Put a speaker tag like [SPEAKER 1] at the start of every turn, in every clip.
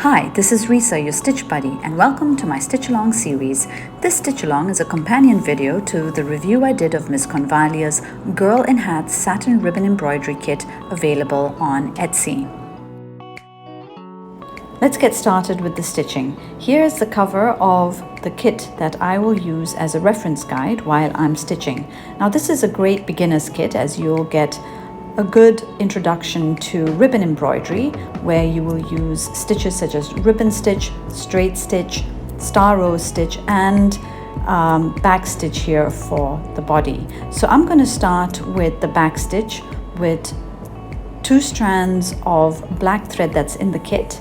[SPEAKER 1] Hi, this is Risa, your Stitch Buddy, and welcome to my Stitch Along series. This Stitch Along is a companion video to the review I did of Miss Konvalia's Girl in Hats satin ribbon embroidery kit available on Etsy. Let's get started with the stitching. Here is the cover of the kit that I will use as a reference guide while I'm stitching. Now this is a great beginner's kit, as you'll get a good introduction to ribbon embroidery, where you will use stitches such as ribbon stitch, straight stitch, star rose stitch, and back stitch here for the body. So I'm going to start with the back stitch with 2 strands of black thread that's in the kit.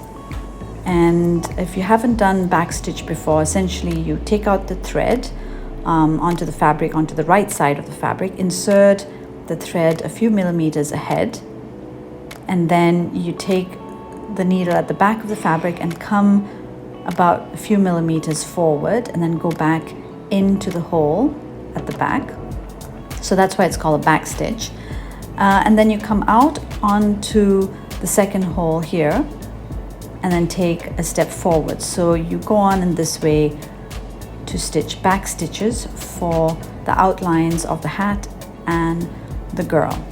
[SPEAKER 1] And if you haven't done back stitch before, essentially you take out the thread onto the fabric, onto the right side of the fabric, insert the thread a few millimeters ahead, and then you take the needle at the back of the fabric and come about a few millimeters forward and then go back into the hole at the back. So that's why it's called a back stitch. And then you come out onto the second hole here and then take a step forward. So you go on in this way to stitch back stitches for the outlines of the hat and the girl.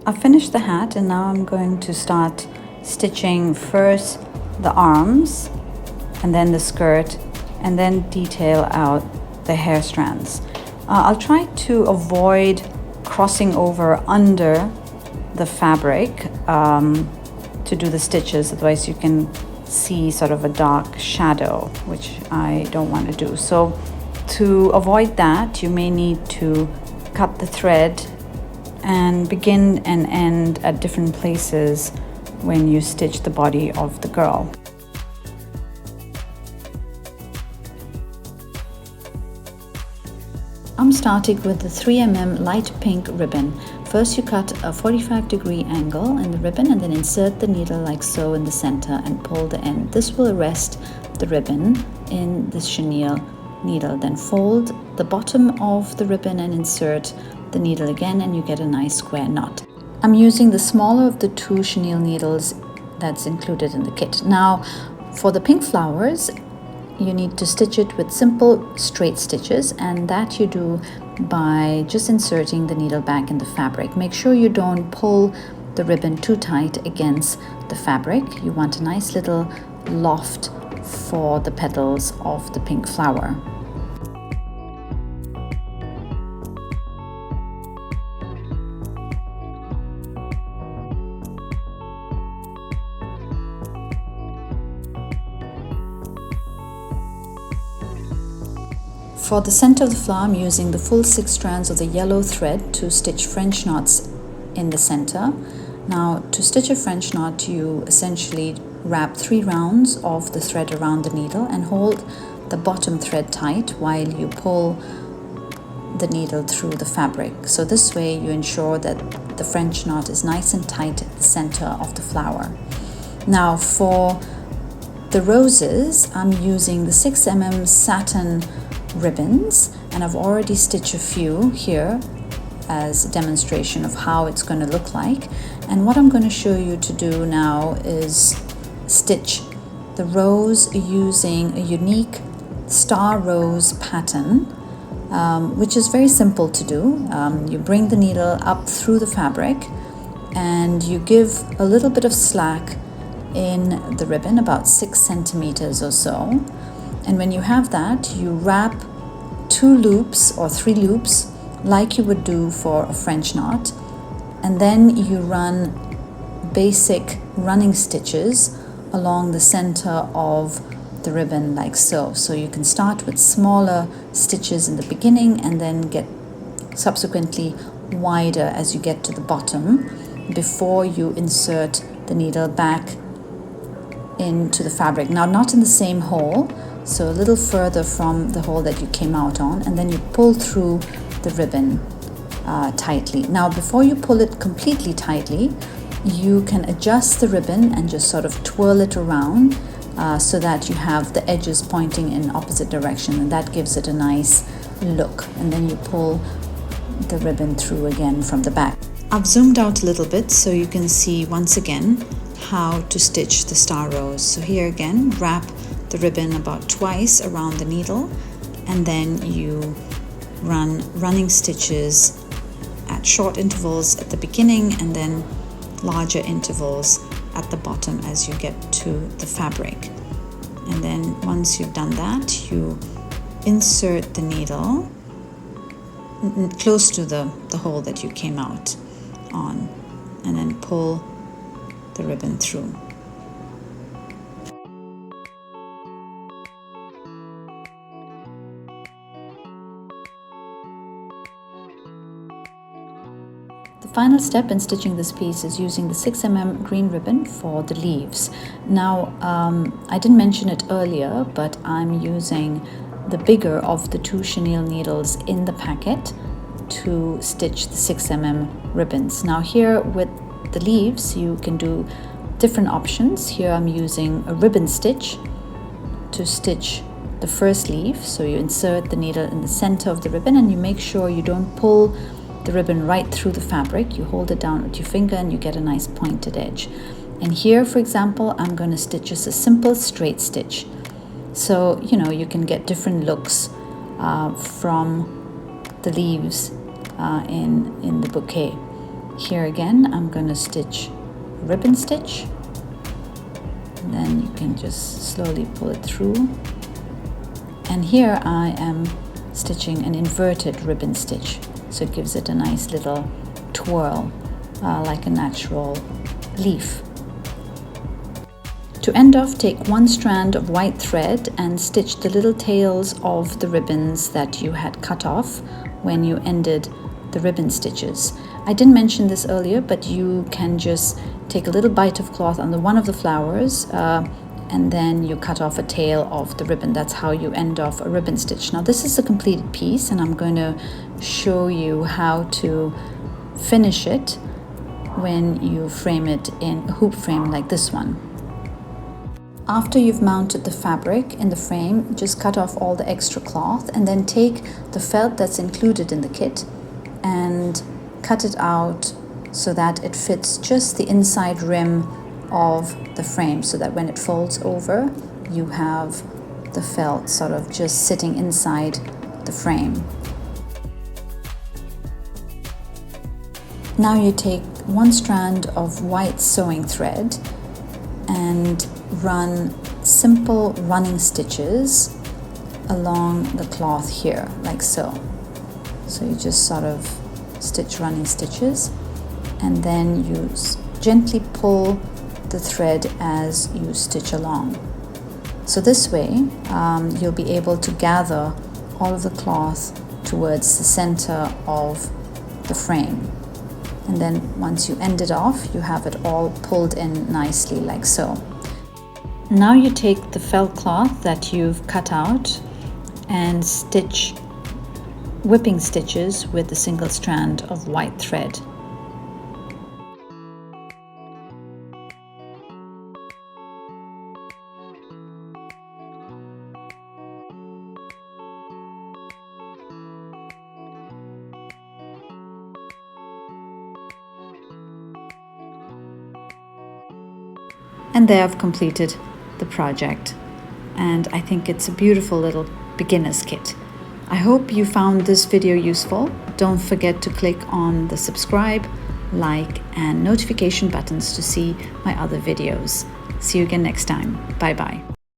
[SPEAKER 1] I've finished the hat, and now I'm going to start stitching first the arms and then the skirt, and then detail out the hair strands. I'll try to avoid crossing over under the fabric to do the stitches, otherwise you can see sort of a dark shadow, which I don't want to do. So to avoid that, you may need to cut the thread and begin and end at different places when you stitch the body of the girl. I'm starting with the 3mm light pink ribbon. First you cut a 45-degree angle in the ribbon and then insert the needle like so in the center and pull the end. This will arrest the ribbon in the chenille needle. Then fold the bottom of the ribbon and insert the needle again, and you get a nice square knot. I'm using the smaller of the 2 chenille needles that's included in the kit. Now for the pink flowers, you need to stitch it with simple straight stitches, and that you do by just inserting the needle back in the fabric. Make sure you don't pull the ribbon too tight against the fabric. You want a nice little loft for the petals of the pink flower. For the center of the flower, I'm using the full 6 strands of the yellow thread to stitch French knots in the center. Now to stitch a French knot, you essentially wrap 3 rounds of the thread around the needle and hold the bottom thread tight while you pull the needle through the fabric. So this way you ensure that the French knot is nice and tight at the center of the flower. Now for the roses, I'm using the 6mm satin ribbons, and I've already stitched a few here as a demonstration of how it's going to look like. And what I'm going to show you to do now is stitch the rose using a unique star rose pattern, which is very simple to do. You bring the needle up through the fabric and you give a little bit of slack in the ribbon, about 6 centimeters or so. And when you have that, you wrap 2 loops or 3 loops like you would do for a French knot, and then you run basic running stitches along the center of the ribbon like so. So you can start with smaller stitches in the beginning and then get subsequently wider as you get to the bottom before you insert the needle back into the fabric. Now, not in the same hole, so a little further from the hole that you came out on, and then you pull through the ribbon tightly. Now, before you pull it completely tightly, you can adjust the ribbon and just sort of twirl it around so that you have the edges pointing in opposite direction, and that gives it a nice look. And then you pull the ribbon through again from the back. I've zoomed out a little bit so you can see once again how to stitch the star rows. So here again, wrap the ribbon about twice around the needle, and then you run running stitches at short intervals at the beginning and then larger intervals at the bottom as you get to the fabric. And then once you've done that, you insert the needle close to the hole that you came out on, and then pull the ribbon through. The final step in stitching this piece is using the 6mm green ribbon for the leaves. Now, I didn't mention it earlier, but I'm using the bigger of the 2 chenille needles in the packet to stitch the 6mm ribbons. Now here with the leaves, you can do different options. Here I'm using a ribbon stitch to stitch the first leaf. So you insert the needle in the center of the ribbon and you make sure you don't pull the ribbon right through the fabric. You hold it down with your finger and you get a nice pointed edge. And here, for example, I'm going to stitch just a simple straight stitch. So, you know, you can get different looks from the leaves in the bouquet. Here again, I'm going to stitch a ribbon stitch. And then you can just slowly pull it through. And here I am stitching an inverted ribbon stitch. So it gives it a nice little twirl, like a natural leaf. To end off, take one strand of white thread and stitch the little tails of the ribbons that you had cut off when you ended the ribbon stitches. I didn't mention this earlier, but you can just take a little bite of cloth under one of the flowers and then you cut off a tail of the ribbon. That's how you end off a ribbon stitch. Now this is a completed piece and I'm going to show you how to finish it when you frame it in a hoop frame like this one. After you've mounted the fabric in the frame, just cut off all the extra cloth and then take the felt that's included in the kit and cut it out so that it fits just the inside rim of the frame, so that when it folds over, you have the felt sort of just sitting inside the frame. Now you take one strand of white sewing thread and run simple running stitches along the cloth here, like so. So you just sort of stitch running stitches and then you gently pull the thread as you stitch along. So this way you'll be able to gather all of the cloth towards the center of the frame. And then once you end it off, you have it all pulled in nicely like so. Now you take the felt cloth that you've cut out and stitch whipping stitches with a single strand of white thread. And there I've completed the project, and I think it's a beautiful little beginner's kit. I hope you found this video useful. Don't forget to click on the subscribe, like, and notification buttons to see my other videos. See you again next time. Bye bye.